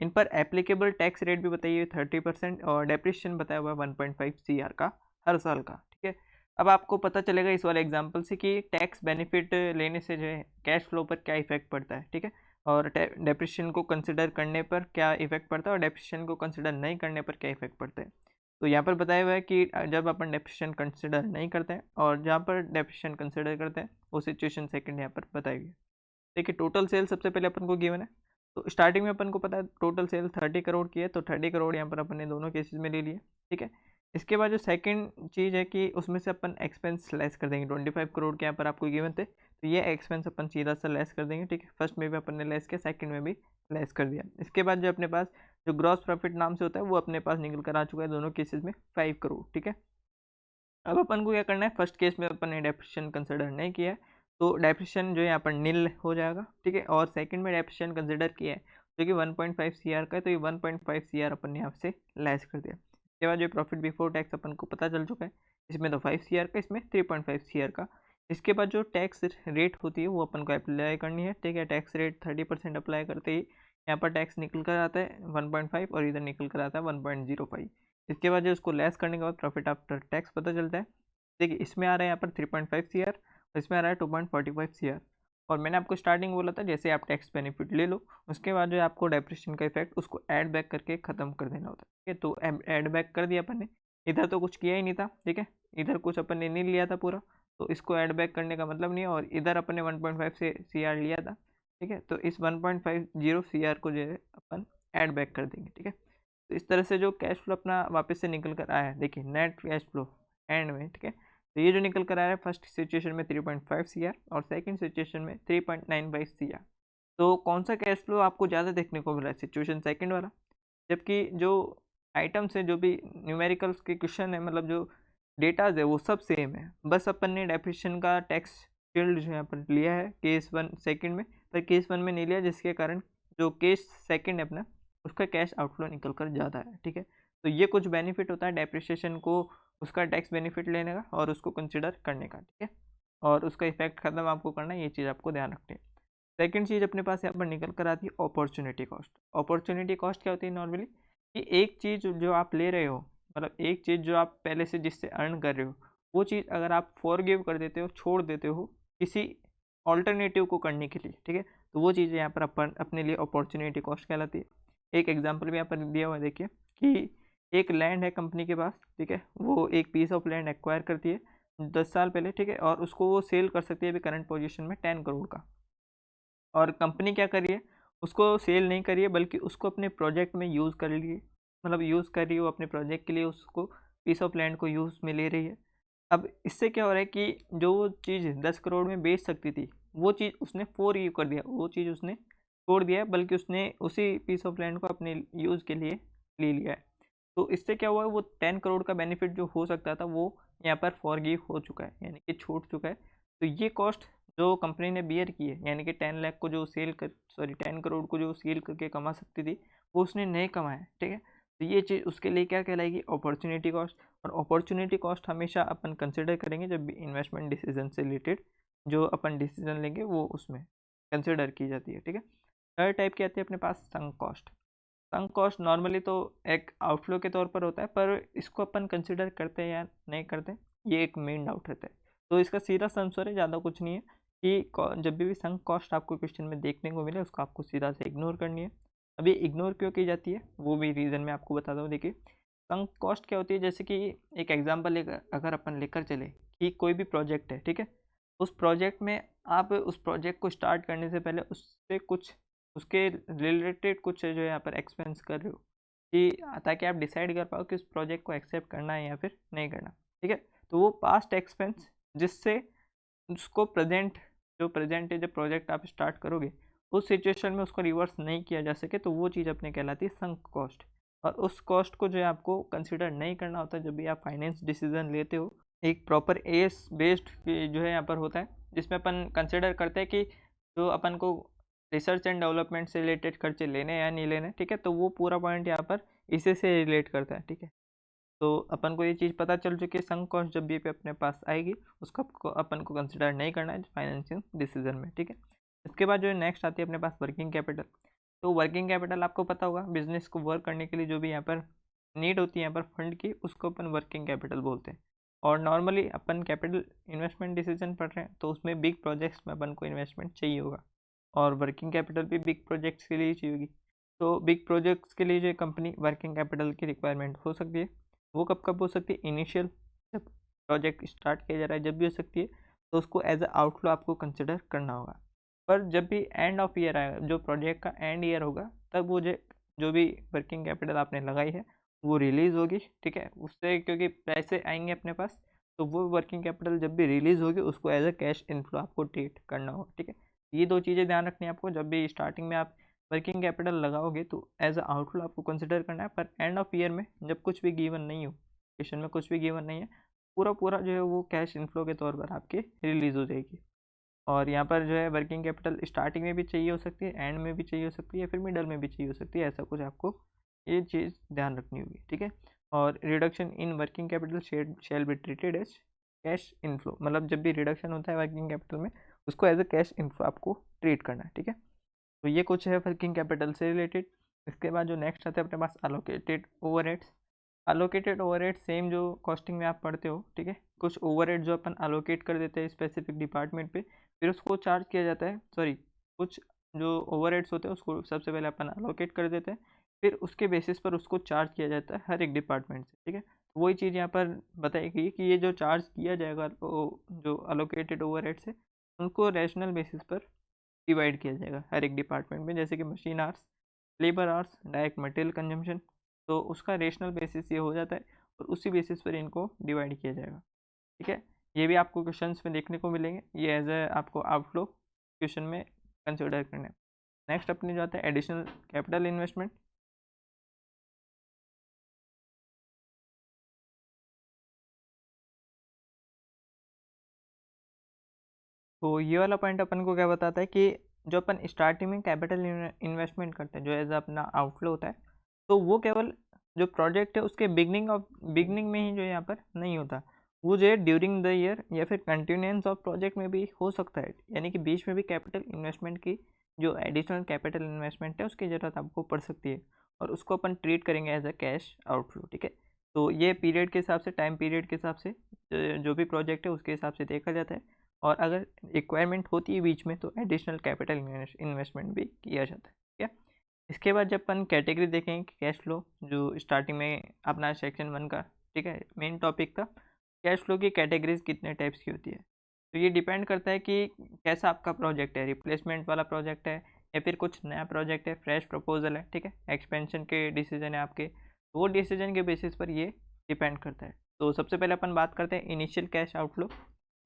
इन पर एप्लीकेबल टैक्स रेट भी बताइए 30%, और डेप्रिसिएशन बताया हुआ है 1.5 CR का हर साल का, ठीक है। अब आपको पता चलेगा इस वाले एग्जाम्पल से कि टैक्स बेनिफिट लेने से जो है कैश फ्लो पर क्या इफेक्ट पड़ता है, ठीक है, और डेप्रिसिएशन को कंसिडर करने पर क्या इफेक्ट पड़ता है, और डेप्रिसिएशन को कंसिडर नहीं करने पर क्या इफेक्ट पड़ता है। तो यहाँ पर बताया हुआ है कि जब अपन डेप्रिसिएशन कंसिडर नहीं करते हैं और जहाँ पर डेप्रिसिएशन कंसिडर करते हैं, वो सिचुएशन सेकंड यहाँ पर बताई गई है। देखिए टोटल सेल सबसे पहले अपन को गिवन है। तो स्टार्टिंग में अपन को पता है टोटल सेल 30 करोड़ की है, तो 30 करोड़ यहाँ पर अपन ने दोनों केसेस में ले लिए, ठीक है। इसके बाद जो सेकंड चीज़ है कि उसमें से अपन एक्सपेंस लेस कर देंगे। 25 करोड़ के यहाँ पर आपको गिवन थे, तो ये एक्सपेंस अपन सीधा सा लेस कर देंगे, ठीक है। फर्स्ट में भी अपन ने लेस किया, सेकंड में भी लेस कर दिया। इसके बाद जो अपने पास जो ग्रॉस प्रॉफिट नाम से होता है वो अपने पास निकल कर आ चुका है दोनों केसेस में 5 करोड़, ठीक है। अब अपन को क्या करना है, फर्स्ट केस में अपन ने डेप्रिसिएशन कंसिडर नहीं किया है, तो डेप्रिसिएशन जो है यहाँ पर नील हो जाएगा, ठीक है। और सेकंड में डेप्रिसिएशन कंसिडर किया है जो कि 1.5 CR का है, तो ये 1.5 CR अपन ने यहाँ से लेस कर दिया। इसके बाद जो प्रॉफिट बिफोर टैक्स अपन को पता चल चुका है, इसमें तो 5 CR का, इसमें 3.5 CR का। इसके बाद जो टैक्स रेट होती है वो अपन को अप्लाई करनी है, ठीक है। टैक्स रेट 30% अप्लाई करते ही यहाँ पर टैक्स निकल कर आता है 1.5, और इधर निकल कर आता है 1.05। इसके बाद जो उसको लेस करने के बाद प्रॉफिट आफ्टर टैक्स पता चलता है। देखिए इसमें आ रहा है यहाँ पर 3.5 CR और इसमें आ रहा है 2.45 CR। और मैंने आपको स्टार्टिंग बोला था जैसे आप टैक्स बेनिफिट ले लो उसके बाद जो है आपको डेप्रिसिएशन का इफेक्ट उसको ऐड बैक करके ख़त्म कर देना होता है। ठीक है, तो ऐड बैक कर दिया अपन ने, इधर तो कुछ किया ही नहीं था। ठीक है, इधर कुछ अपन ने नहीं लिया था पूरा, तो इसको ऐड बैक करने का मतलब नहीं है। और इधर अपन ने 1.5 से CR लिया था। ठीक है, तो इस 1.50 CR को जो है अपन ऐड बैक कर देंगे। ठीक है, तो इस तरह से जो कैश फ्लो अपना वापस से निकल कर आया है, देखिए नेट कैश फ्लो एंड में। ठीक है, तो ये जो निकल कर आया है फर्स्ट सिचुएशन में 3.5 CR और सेकंड सिचुएशन में 3.95 CR। तो कौन सा कैश फ्लो आपको ज़्यादा देखने को मिला है? सिचुएशन सेकंड वाला। जबकि जो आइटम्स है, जो भी न्यूमेरिकल्स के क्वेश्चन है, मतलब जो डेटाज है वो सब सेम है, बस अपन ने डेप्रिसिएशन का टैक्स शील्ड जो यहाँ पर लिया है केस वन सेकंड में, पर केस वन में नहीं लिया, जिसके कारण जो केस सेकंड है अपना उसका कैश आउटफ्लो निकल कर ज़्यादा है। ठीक है, तो ये कुछ बेनिफिट होता है डेप्रिसिएशन को उसका टैक्स बेनिफिट लेने का और उसको कंसिडर करने का। ठीक है, और उसका इफेक्ट खत्म आपको करना है, ये चीज़ आपको ध्यान रखनी है। सेकंड चीज़ अपने पास यहाँ पर निकल कर आती है अपॉर्चुनिटी कॉस्ट। अपॉर्चुनिटी कॉस्ट क्या होती है नॉर्मली, कि एक चीज़ जो आप ले रहे हो, मतलब एक चीज़ जो आप पहले से जिससे अर्न कर रहे हो, वो चीज़ अगर आप फॉरगिव कर देते हो, छोड़ देते हो किसी ऑल्टरनेटिव को करने के लिए, ठीक है, तो वो चीज़ यहाँ पर अपन अपने लिए अपॉर्चुनिटी कॉस्ट कहलाती है। एक एग्जाम्पल भी यहाँ पर दिया हुआ है, देखिए कि एक लैंड है कंपनी के पास। ठीक है, वो एक पीस ऑफ लैंड एक्वायर करती है 10 साल पहले। ठीक है, और उसको वो सेल कर सकती है अभी करंट पोजीशन में 10 करोड़ का। और कंपनी क्या कर रही है, उसको सेल नहीं करी है, बल्कि उसको अपने प्रोजेक्ट में यूज़ कर लिए, मतलब यूज़ कर रही है वो अपने प्रोजेक्ट के लिए, उसको पीस ऑफ लैंड को यूज़ में ले रही है। अब इससे क्या हो रहा है कि जो वो चीज़ 10 करोड़ में बेच सकती थी, वो चीज़ उसने फोर यू कर दिया, वो चीज़ उसने छोड़ दिया है, बल्कि उसने उसी पीस ऑफ लैंड को अपने यूज़ के लिए ले लिया है। तो इससे क्या हुआ है, वो 10 करोड़ का बेनिफिट जो हो सकता था वो यहाँ पर फॉरगिव हो चुका है, यानी कि छूट चुका है। तो ये कॉस्ट जो कंपनी ने बियर की है, यानी कि 10 लाख को जो सेल कर, सॉरी 10 करोड़ को जो सेल करके कमा सकती थी, वो उसने नहीं कमाया है। ठीक है, तो ये चीज़ उसके लिए क्या कहलाएगी, अपॉर्चुनिटी कॉस्ट। और अपॉर्चुनिटी कॉस्ट हमेशा अपन कंसिडर करेंगे जब भी इन्वेस्टमेंट डिसीजन से रिलेटेड जो अपन डिसीजन लेंगे वो उसमें कंसिडर की जाती है। ठीक है, थर्ड टाइप की आती है अपने पास sunk cost. Sunk cost normally तो एक आउटफ्लो के तौर पर होता है, पर इसको अपन कंसिडर करते हैं या नहीं करते, ये एक मेन डाउट रहता है। तो इसका सीधा सा आंसर है, ज़्यादा कुछ नहीं है, कि जब भी संक कॉस्ट आपको क्वेश्चन में देखने को मिले उसको आपको सीधा से इग्नोर करनी है। अभी इग्नोर क्यों की जाती है वो भी रीज़न मैं आपको बताता हूँ। देखिए संक कॉस्ट क्या होती है, जैसे कि एक एग्जांपल लेकर अगर अपन लेकर चले कि कोई भी प्रोजेक्ट है, ठीक है, उस प्रोजेक्ट में आप उस प्रोजेक्ट को स्टार्ट करने से पहले उससे कुछ उसके रिलेटेड कुछ जो है यहाँ पर एक्सपेंस कर रहे हो, कि ताकि आप डिसाइड कर पाओ कि उस प्रोजेक्ट को एक्सेप्ट करना है या फिर नहीं करना। ठीक है, तो वो पास्ट एक्सपेंस जिससे उसको प्रेजेंट, जो प्रेजेंट है, जब प्रोजेक्ट आप स्टार्ट करोगे उस सिचुएशन में उसको रिवर्स नहीं किया जा सके, तो वो चीज़ अपने कहलाती है संक कॉस्ट। और उस कॉस्ट को जो है आपको कंसिडर नहीं करना होता जब भी आप फाइनेंस डिसीजन लेते हो। एक प्रॉपर एस बेस्ड जो है यहाँ पर होता है, जिसमें अपन कंसिडर करते हैं कि जो अपन को रिसर्च एंड डेवलपमेंट से रिलेटेड खर्चे लेने या नहीं लेने। ठीक है, तो वो पूरा पॉइंट यहाँ पर इसी से रिलेट करता है। ठीक है, तो अपन को ये चीज़ पता चल चुकी है, संक कॉस्ट जब भी पे अपने पास आएगी उसको अपन को कंसिडर नहीं करना है फाइनेंशियल डिसीजन में। ठीक है, इसके बाद जो है नेक्स्ट आती है अपने पास वर्किंग कैपिटल। तो वर्किंग कैपिटल आपको पता होगा, बिजनेस को वर्क करने के लिए जो भी यहाँ पर नीड होती है यहाँ पर फंड की, उसको अपन वर्किंग कैपिटल बोलते हैं। और नॉर्मली अपन कैपिटल इन्वेस्टमेंट डिसीजन पढ़ रहे हैं तो उसमें बिग प्रोजेक्ट्स में अपन को इन्वेस्टमेंट चाहिए होगा, और वर्किंग कैपिटल भी बिग प्रोजेक्ट्स के लिए चाहिए होगी। तो बिग प्रोजेक्ट्स के लिए जो कंपनी वर्किंग कैपिटल की रिक्वायरमेंट हो सकती है, वो कब कब हो सकती है, इनिशियल जब प्रोजेक्ट स्टार्ट किया जा रहा है जब भी हो सकती है, तो उसको एज अ आउटफ्लो आपको कंसिडर करना होगा। पर जब भी एंड ऑफ ईयर आएगा, जो प्रोजेक्ट का एंड ईयर होगा, तब वो जो भी वर्किंग कैपिटल आपने लगाई है वो रिलीज़ होगी। ठीक है, उससे क्योंकि पैसे आएंगे अपने पास, तो वो वर्किंग कैपिटल जब भी रिलीज़ होगी उसको एज अ कैश इनफ्लो आपको ट्रीट करना होगा। ठीक है, ये दो चीज़ें ध्यान रखनी है आपको, जब भी स्टार्टिंग में आप वर्किंग कैपिटल लगाओगे तो एज अ आउटफ्लो आपको कंसिडर करना है, पर एंड ऑफ ईयर में जब कुछ भी गिवन नहीं हो, क्वेश्चन में कुछ भी गिवन नहीं है, पूरा पूरा जो है वो कैश इनफ्लो के तौर पर आपके रिलीज़ हो जाएगी। और यहाँ पर जो है वर्किंग कैपिटल स्टार्टिंग में भी चाहिए हो सकती है, एंड में भी चाहिए हो सकती है, फिर मिडल में भी चाहिए हो सकती है, ऐसा कुछ आपको ये चीज़ ध्यान रखनी होगी। ठीक है, और reduction in working capital shall be treated as cash inflow, मतलब जब भी रिडक्शन होता है वर्किंग कैपिटल में उसको एज अ कैश इनफ्लो आपको ट्रीट करना है। ठीक है, तो ये कुछ है वर्किंग कैपिटल से रिलेटेड। इसके बाद जो नेक्स्ट आता है अपने पास allocated overheads. Allocated overhead same जो कॉस्टिंग में आप पढ़ते हो, ठीक है। कुछ ओवरहेड जो अपन अलोकेट कर देते हैं स्पेसिफिक डिपार्टमेंट पे, फिर उसको चार्ज किया जाता है, सॉरी, कुछ जो ओवरहेड्स होते हैं उसको सबसे पहले अपन अलोकेट कर देते हैं, फिर उसके बेसिस पर उसको चार्ज किया जाता है हर एक डिपार्टमेंट से, ठीक है। तो वही चीज़ यहाँ पर बताई गई कि ये जो चार्ज किया जाएगा जो अलोकेटेड ओवरहेड से, उनको रैशनल बेसिस पर डिवाइड किया जाएगा हर एक डिपार्टमेंट में, जैसे कि machine hours, labour hours, direct material consumption. तो उसका रेशनल बेसिस ये हो जाता है और उसी बेसिस पर इनको डिवाइड किया जाएगा, ठीक है। ये भी आपको क्वेश्चंस में देखने को मिलेंगे, ये एज ए आपको आउटफ्लो क्वेश्चन में कंसिडर करना है। नेक्स्ट अपने जो आता है एडिशनल कैपिटल इन्वेस्टमेंट। तो ये वाला पॉइंट अपन को क्या बताता है कि जो अपन स्टार्टिंग में कैपिटल इन्वेस्टमेंट करते हैं जो एज अपना आउटफ्लो होता है, तो वो केवल जो प्रोजेक्ट है उसके बिगनिंग में ही जो यहाँ पर नहीं होता, वो जो है ड्यूरिंग द ईयर या फिर कंटिन्यूएंस ऑफ प्रोजेक्ट में भी हो सकता है, यानी कि बीच में भी कैपिटल इन्वेस्टमेंट की जो एडिशनल कैपिटल इन्वेस्टमेंट है उसकी ज़रूरत आपको पड़ सकती है, और उसको अपन ट्रीट करेंगे एज अ कैश आउटफ्लो, ठीक है। तो ये पीरियड के हिसाब से, टाइम पीरियड के हिसाब से जो भी प्रोजेक्ट है उसके हिसाब से देखा जाता है, और अगर रिक्वायरमेंट होती है बीच में तो एडिशनल कैपिटल इन्वेस्टमेंट भी किया जाता है, ठीक है। इसके बाद जब अपन कैटेगरी देखेंगे कैश फ्लो, जो स्टार्टिंग में अपना सेक्शन 1 का, ठीक है, मेन टॉपिक था, कैश फ्लो की कैटेगरीज कितने टाइप्स की होती है। तो ये डिपेंड करता है कि कैसा आपका प्रोजेक्ट है, रिप्लेसमेंट वाला प्रोजेक्ट है या फिर कुछ नया प्रोजेक्ट है, फ्रेश प्रपोजल है, ठीक है, एक्सपेंशन के डिसीजन है आपके, तो वो डिसीजन के बेसिस पर ये डिपेंड करता है। तो सबसे पहले अपन बात करते हैं इनिशियल कैश आउटफ्लो,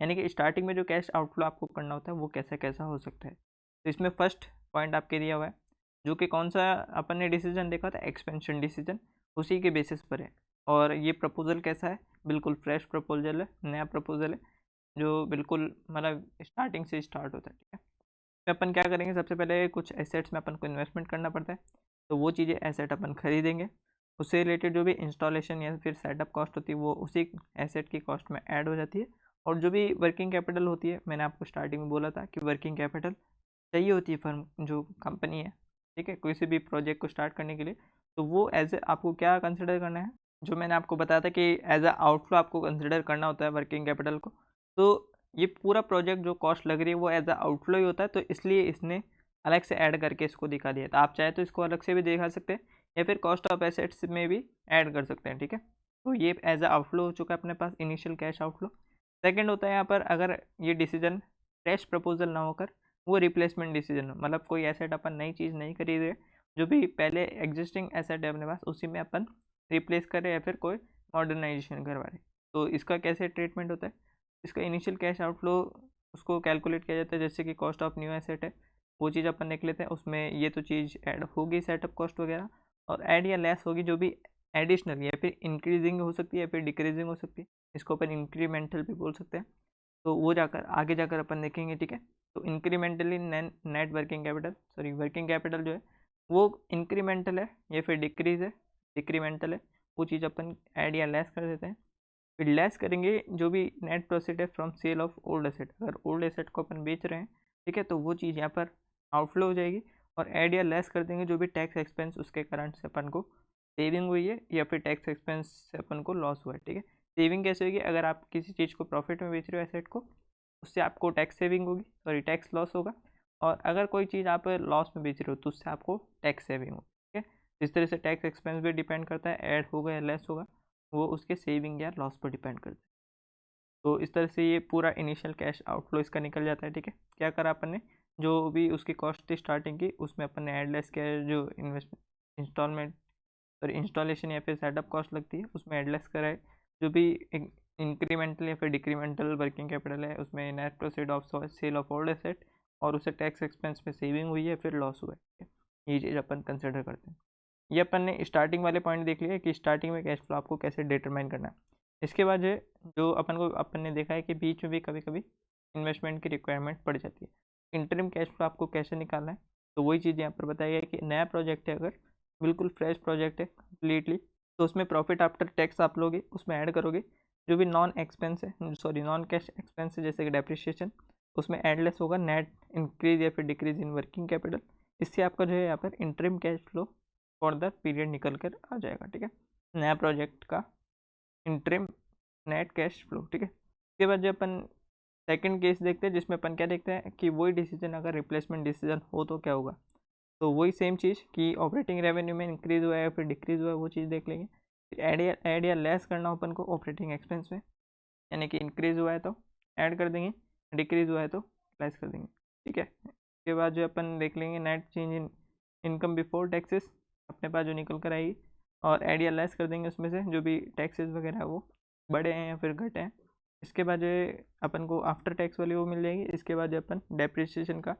यानी कि स्टार्टिंग में जो कैश आउटफ्लो आपको करना होता है वो कैसा कैसा हो सकता है। तो इसमें फर्स्ट पॉइंट आपके दिया हुआ है, जो कि कौन सा अपन ने डिसीजन देखा था, एक्सपेंशन डिसीजन, उसी के बेसिस पर है। और ये प्रपोजल कैसा है, बिल्कुल फ्रेश प्रपोजल है, नया प्रपोजल है, जो बिल्कुल मतलब स्टार्टिंग से स्टार्ट होता है, ठीक है। तो अपन क्या करेंगे, सबसे पहले कुछ एसेट्स में अपन को इन्वेस्टमेंट करना पड़ता है, तो वो चीज़ें एसेट अपन खरीदेंगे, उससे रिलेटेड जो भी इंस्टॉलेशन या फिर सेटअप कॉस्ट होती है वो उसी एसेट की कॉस्ट में ऐड हो जाती है। और जो भी वर्किंग कैपिटल होती है, मैंने आपको स्टार्टिंग में बोला था कि वर्किंग कैपिटल चाहिए होती है फर्म जो कंपनी है, ठीक है, किसी भी प्रोजेक्ट को स्टार्ट करने के लिए, तो वो एज ए आपको क्या कंसिडर करना है, जो मैंने आपको बताया था कि एज अ आउटफ्लो आपको कंसिडर करना होता है वर्किंग कैपिटल को। तो ये पूरा प्रोजेक्ट जो कॉस्ट लग रही है वो एज अ आउटफ्लो ही होता है, तो इसलिए इसने अलग से ऐड करके इसको दिखा दिया था। आप चाहे तो इसको अलग से भी दिखा सकते हैं या फिर कॉस्ट ऑफ एसेट्स में भी ऐड कर सकते हैं, ठीक है। तो ये एज अ आउटफ्लो हो चुका है अपने पास, इनिशियल कैश आउटफ्लो। सेकेंड होता है यहाँ पर, अगर ये डिसीजन फ्रेश प्रपोजल ना होकर वो रिप्लेसमेंट डिसीजन हो, मतलब कोई एसेट अपन नई चीज़ नहीं खरीद रहे, जो भी पहले एग्जिस्टिंग एसेट है अपने पास उसी में अपन रिप्लेस करें या फिर कोई मॉडर्नाइजेशन करवा रहे, तो इसका कैसे ट्रीटमेंट होता है। इसका इनिशियल कैश आउटफ्लो उसको कैलकुलेट किया जाता है जैसे कि कॉस्ट ऑफ न्यू एसेट है, वो चीज़ अपन देख लेते हैं, उसमें ये तो चीज़ ऐड होगी सेटअप कॉस्ट वगैरह, और ऐड या लेस होगी जो भी एडिशनल या फिर इंक्रीजिंग हो सकती है या फिर डिक्रीजिंग हो सकती है, इसको अपन इंक्रीमेंटल भी बोल सकते हैं। तो वो जाकर आगे जाकर अपन देखेंगे, ठीक है। तो incrementally net working capital, sorry working capital जो है वो इंक्रीमेंटल है या फिर डिक्रीज है, डिक्रीमेंटल है, वो चीज़ अपन ऐड या लेस कर देते हैं। फिर लेस करेंगे जो भी नेट प्रोसीड है from sale of old asset, अगर ओल्ड एसेट को अपन बेच रहे हैं, ठीक है, तो वो चीज़ यहाँ पर आउटफ्लो हो जाएगी। और ऐड या लेस कर देंगे जो भी टैक्स एक्सपेंस उसके कारण से अपन को सेविंग हुई है या फिर टैक्स एक्सपेंस से अपन को लॉस हुआ है, ठीक है। सेविंग कैसे होगी, अगर आप किसी चीज़ को प्रॉफिट में बेच रहे हो एसेट को, उससे आपको टैक्स सेविंग होगी, सॉरी टैक्स लॉस होगा। और अगर कोई चीज़ आप लॉस में बेच रहे हो तो उससे आपको टैक्स सेविंग होगी, ठीक है। जिस तरह से टैक्स एक्सपेंस भी डिपेंड करता है, ऐड होगा या लेस होगा, वो उसके सेविंग या लॉस पर डिपेंड करता है। तो इस तरह से ये पूरा इनिशियल कैश आउटफ्लो इसका निकल जाता है, ठीक है। क्या करा अपन ने, जो भी उसकी कॉस्ट थी स्टार्टिंग की उसमें अपन ने ऐड लेस किया है, जो इन्वेस्ट इंस्टॉलमेंट और इंस्टॉलेशन या फिर सेटअप कॉस्ट लगती है उसमें एडलेस करा है, जो भी इंक्रीमेंटल या फिर डिक्रीमेंटल वर्किंग कैपिटल है उसमें net proceed of sale of old asset और उसे टैक्स एक्सपेंस में सेविंग हुई है फिर लॉस हुआ है, ये चीज़ अपन कंसिडर करते हैं। ये अपन ने स्टार्टिंग वाले पॉइंट देख लिया कि स्टार्टिंग में कैश फ्लो आपको कैसे डिटरमाइन करना है। इसके बाद जो अपन ने देखा है कि बीच में भी कभी कभी इन्वेस्टमेंट की रिक्वायरमेंट पड़ जाती है, इंटरिम कैश फ्लो आपको कैसे निकालना है, तो वही चीज़ यहाँ पर बताई है कि नया प्रोजेक्ट है, अगर बिल्कुल फ्रेश प्रोजेक्ट है कम्प्लीटली, तो उसमें प्रॉफिट आफ्टर टैक्स आप लोगे उसमें ऐड करोगे, जो भी नॉन एक्सपेंस है, सॉरी नॉन कैश एक्सपेंस है जैसे कि डेप्रिसिएशन, उसमें एडलेस होगा नेट इंक्रीज या फिर डिक्रीज इन वर्किंग कैपिटल। इससे आपका जो है यहाँ पर interim cash flow for the period निकल कर आ जाएगा, ठीक है। नया प्रोजेक्ट का इंटरिम नेट कैश फ्लो, ठीक है। इसके बाद जो अपन सेकंड केस देखते हैं जिसमें अपन क्या देखते हैं कि वही डिसीजन अगर रिप्लेसमेंट डिसीजन हो तो क्या होगा। तो वही सेम चीज़ कि ऑपरेटिंग रेवेन्यू में इंक्रीज़ हुआ है या फिर डिक्रीज़ हुआ है, वो चीज़ देख लेंगे। फिर ऐड या लेस करना अपन को ऑपरेटिंग एक्सपेंस में, यानी कि इंक्रीज़ हुआ है तो ऐड कर देंगे, डिक्रीज़ हुआ है तो लेस कर देंगे, ठीक है। उसके बाद जो अपन देख लेंगे net change in income before taxes अपने पास जो निकल कर आएगी, और ऐड या लेस कर देंगे उसमें से जो भी टैक्सेस वगैरह है वो बढ़े हैं या फिर घटे हैं। इसके बाद जो अपन को आफ्टर टैक्स वाली वो मिल जाएगी। इसके बाद जो अपन डेप्रिसिएशन का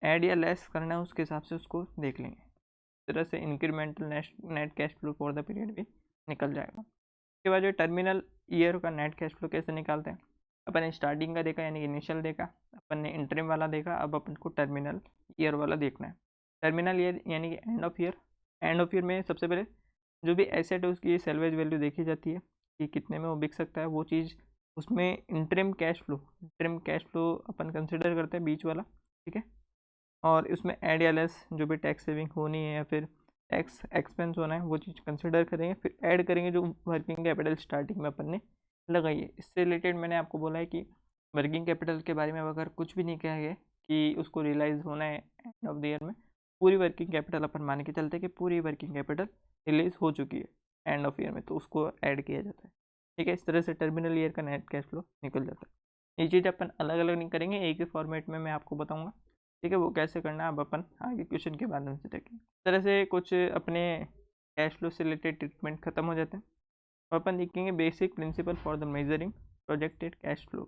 ऐड या लेस करना है उसके हिसाब से उसको देख लेंगे। इस तरह से incremental net cash flow for the period भी निकल जाएगा। उसके बाद जो टर्मिनल ईयर का नेट कैश फ्लो कैसे निकालते हैं, अपन ने स्टार्टिंग का देखा यानी इनिशियल देखा, अपन ने इंटरिम वाला देखा, अब अपन को टर्मिनल ईयर वाला देखना है। टर्मिनल ईयर यानी कि end of year. End of year में सबसे पहले जो भी एसेट है उसकी सेल्वेज वैल्यू देखी जाती है कि कितने में वो बिक सकता है, वो चीज़ उसमें इंटरिम कैश फ्लो अपन कंसिडर करते हैं बीच वाला, ठीक है। और उसमें ऐड या लेस जो भी टैक्स सेविंग होनी है या फिर टैक्स एक्सपेंस होना है वो चीज़ कंसिडर करेंगे। फिर ऐड करेंगे जो वर्किंग कैपिटल स्टार्टिंग में अपन ने लगाई है। इससे रिलेटेड मैंने आपको बोला है कि वर्किंग कैपिटल के बारे में अगर कुछ भी नहीं कहा गया कि उसको रियलाइज़ होना है एंड ऑफ द ईयर में, पूरी वर्किंग कैपिटल अपन मान के चलते हैं कि पूरी वर्किंग कैपिटल रिलीज हो चुकी है एंड ऑफ ईयर में, तो उसको ऐड किया जाता है, ठीक है। इस तरह से टर्मिनल ईयर का नेट कैश फ्लो निकल जाता है। ये चीज़ अपन अलग अलग नहीं करेंगे, एक ही फॉर्मेट में मैं आपको बताऊंगा, ठीक है। वो कैसे करना है अब अपन आगे क्वेश्चन के माध्यम से देखेंगे। इस तरह से कुछ अपने कैश फ्लो से रिलेटेड ट्रीटमेंट खत्म हो जाते हैं और अपन देखेंगे basic principle for the measuring projected cash flow.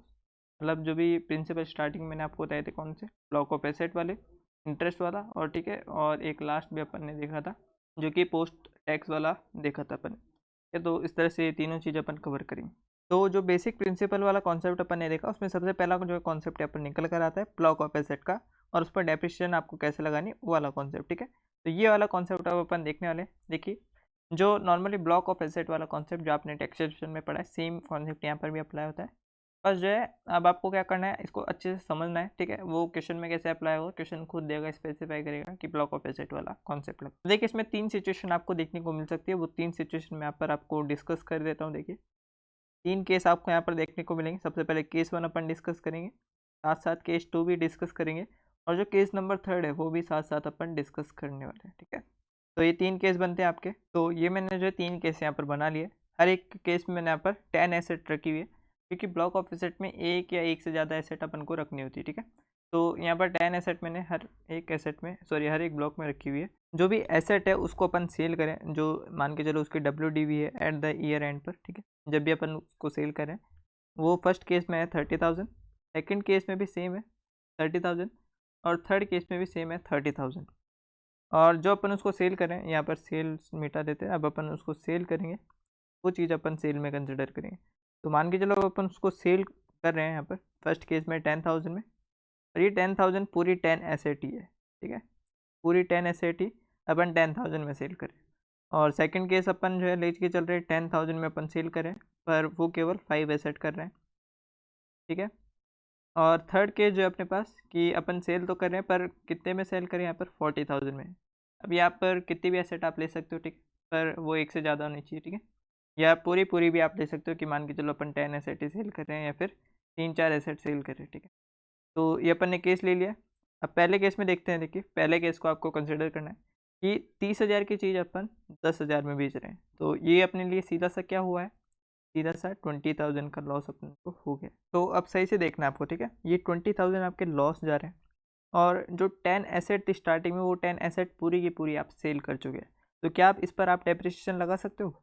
मतलब जो भी प्रिंसिपल स्टार्टिंग मैंने आपको बताए थे कौन से, ब्लॉक ऑफ एसेट वाले, इंटरेस्ट वाला, और ठीक है, और एक लास्ट भी अपन ने देखा था जो कि पोस्ट टैक्स वाला देखा था अपन। तो इस तरह से ये तीनों चीज़ अपन कवर करेंगे। तो जो बेसिक प्रिंसिपल वाला कॉन्सेप्ट अपन ने देखा उसमें सबसे पहला जो कॉन्सेप्ट अपन निकल कर आता है ब्लॉक ऑफ एसेट का, और उस पर डेप्रिसिएशन आपको कैसे लगानी वो वाला कॉन्सेप्ट, ठीक है। तो ये वाला कॉन्सेप्ट अब अपन देखने वाले। देखिए जो नॉर्मली ब्लॉक ऑफ एसेट वाला कॉन्सेप्ट जो आपने टैक्सेशन में पढ़ा है, सेम कॉन्सेप्ट यहाँ पर भी अप्लाई होता है। बस जो है अब आपको क्या करना है, इसको अच्छे से समझना है, ठीक है। वो क्वेश्चन में कैसे अप्लाई होगा क्वेश्चन खुद देगा, स्पेसिफाई करेगा कि ब्लॉक ऑफ एसेट वाला कॉन्सेप्ट लगा। देखिए इसमें 3 सिचुएशन आपको देखने को मिल सकती है, वो 3 सिचुएशन में यहाँ पर आपको डिस्कस कर देता हूँ। देखिए 3 केस आपको यहाँ पर देखने को मिलेंगे। सबसे पहले केस 1 अपन डिस्कस करेंगे, साथ साथ केस 2 भी डिस्कस करेंगे, और जो केस नंबर 3 है वो भी साथ साथ अपन डिस्कस करने वाले हैं, ठीक है। तो ये 3 केस बनते हैं आपके। तो ये मैंने जो 3 केस यहाँ पर बना लिए। हर एक केस में मैंने यहाँ पर 10 एसेट रखी हुई है, क्योंकि ब्लॉक ऑफ एसेट में एक या एक से ज़्यादा एसेट अपन को रखनी होती है, ठीक है। तो यहाँ पर 10 एसेट मैंने हर एक ब्लॉक में रखी हुई है। जो भी एसेट है उसको अपन सेल करें, जो मान के चलो उसकी WDV है एट द ईयर एंड पर, ठीक है, जब भी अपन उसको सेल करें, वो फर्स्ट केस में है 30,000, सेकेंड केस में भी सेम है 30,000, और थर्ड केस में भी सेम है 30,000। और जो अपन उसको सेल करें, यहाँ पर सेल मिटा देते हैं, अब अपन उसको सेल करेंगे, वो चीज़ अपन सेल में कंसिडर करेंगे। तो मान के चलो अपन उसको सेल कर रहे हैं यहाँ पर फर्स्ट केस में 10,000 में, और ये 10,000 पूरी 10 एसेट ही है, ठीक है, पूरी 10 एसेट ही अपन 10,000 में सेल करें। और सेकंड केस अपन जो है ले के चल रहे हैं 10,000 में अपन सेल करें, पर वो केवल 5 एसेट कर रहे हैं, ठीक है। और थर्ड केस जो है अपने पास कि अपन सेल तो कर रहे हैं पर कितने में सेल करें, यहाँ पर 40,000 में। अब यहाँ पर कितनी भी एसेट आप ले सकते हो, ठीक, पर वो एक से ज़्यादा होनी चाहिए, ठीक है। या पूरी भी आप ले सकते हो कि मान के चलो अपन 10 एसेट ही सेल कर रहे हैं या फिर 3-4 एसेट सेल कर रहे हैं, ठीक है। तो ये अपन ने केस ले लिया। अब पहले केस में देखते हैं। देखिए पहले केस को आपको कंसिडर करना है कि 30,000 की चीज़ अपन 10,000 में बेच रहे हैं, तो ये अपने लिए सीधा सा क्या हुआ है, सीधा सा 20,000 का लॉस अपन को हो गया। तो अब सही से देखना है आपको, ठीक है, ये 20,000 आपके लॉस जा रहे हैं, और जो 10 एसेट थी स्टार्टिंग में वो 10 एसेट पूरी की पूरी आप सेल कर चुके हैं। तो क्या आप इस पर आप डेप्रिसिएशन लगा सकते हो?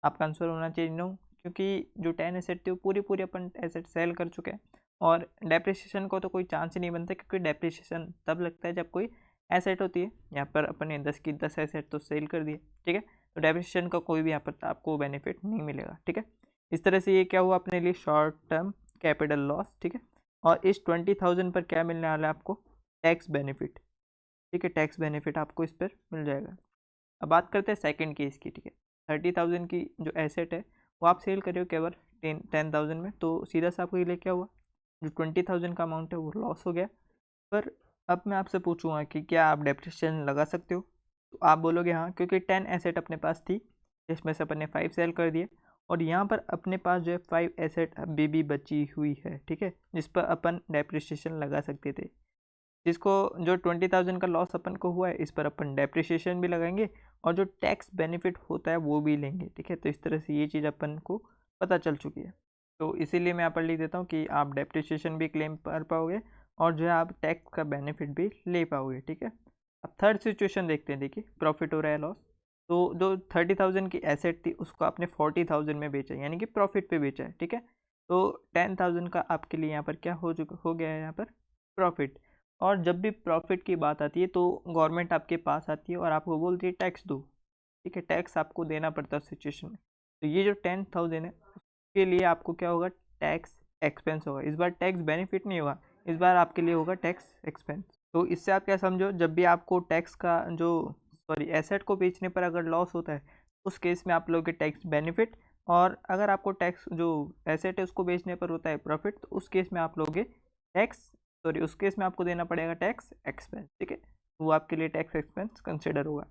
आपका आंसर होना चाहिए नो, क्योंकि जो 10 एसेट थी वो पूरी पूरी अपन एसेट सेल कर चुके हैं, और डेप्रिसिएशन को तो कोई चांस ही नहीं बनता, क्योंकि डेप्रिसिएशन तब लगता है जब कोई एसेट होती है। यहाँ पर अपन ने 10 की 10 एसेट तो सेल कर दिए, ठीक है, तो डेप्रिसिएशन का कोई भी यहाँ पर आपको बेनिफिट नहीं मिलेगा, ठीक है। इस तरह से ये क्या हुआ अपने लिए, शॉर्ट टर्म कैपिटल लॉस, ठीक है। और इस 20,000 पर क्या मिलने वाला है आपको, टैक्स बेनिफिट, ठीक है, टैक्स बेनिफिट आपको इस पर मिल जाएगा। अब बात करते हैं सेकंड केस की, ठीक है। 30,000 की जो एसेट है वो आप सेल कर रहे हो केवल 10,000 में, तो सीधा सा आपको ये लिए क्या हुआ, जो 20,000 का अमाउंट है वो लॉस हो गया। पर अब मैं आपसे पूछूंगा कि क्या आप डेप्रिसिएशन लगा सकते हो, तो आप बोलोगे हाँ, क्योंकि 10 एसेट अपने पास थी इसमें से अपन ने 5 सेल कर दिए और यहाँ पर अपने पास जो है 5 एसेट अभी भी बची हुई है, ठीक है, जिस पर अपन डेप्रिसिएशन लगा सकते थे। जिसको जो 20,000 का लॉस अपन को हुआ है इस पर अपन डेप्रिसिएशन भी लगाएंगे और जो टैक्स बेनिफिट होता है वो भी लेंगे, ठीक है। तो इस तरह से ये चीज़ अपन को पता चल चुकी है। तो इसीलिए मैं यहाँ पर लिख देता हूँ कि आप डेप्रिसिएशन भी क्लेम कर पाओगे और जो है आप टैक्स का बेनिफिट भी ले पाओगे, ठीक है। अब थर्ड सिचुएशन देखते हैं। देखिए प्रॉफिट हो रहा है, लॉस। तो जो 30,000 की एसेट थी उसको आपने 40,000 में बेचा, यानी कि प्रॉफिट पे बेचा है, ठीक है। तो 10,000 का आपके लिए यहाँ पर क्या हो गया है यहाँ पर प्रॉफिट। और जब भी प्रॉफिट की बात आती है तो गवर्नमेंट आपके पास आती है और आपको बोलती है टैक्स दो, ठीक है, टैक्स आपको देना पड़ता है सिचुएशन में। तो ये जो 10,000 है उसके लिए आपको क्या होगा, टैक्स एक्सपेंस होगा। इस बार टैक्स बेनिफिट नहीं होगा, इस बार आपके लिए होगा टैक्स एक्सपेंस। तो इससे आप क्या समझो, जब भी आपको टैक्स का जो एसेट को बेचने पर अगर लॉस होता है उस केस में आप लोगे टैक्स बेनिफिट, और अगर आपको टैक्स जो एसेट है उसको बेचने पर होता है प्रॉफिट तो उस केस में आप लोगे टैक्स उस केस में आपको देना पड़ेगा टैक्स एक्सपेंस, ठीक है। वो आपके लिए टैक्स एक्सपेंस कंसिडर होगा।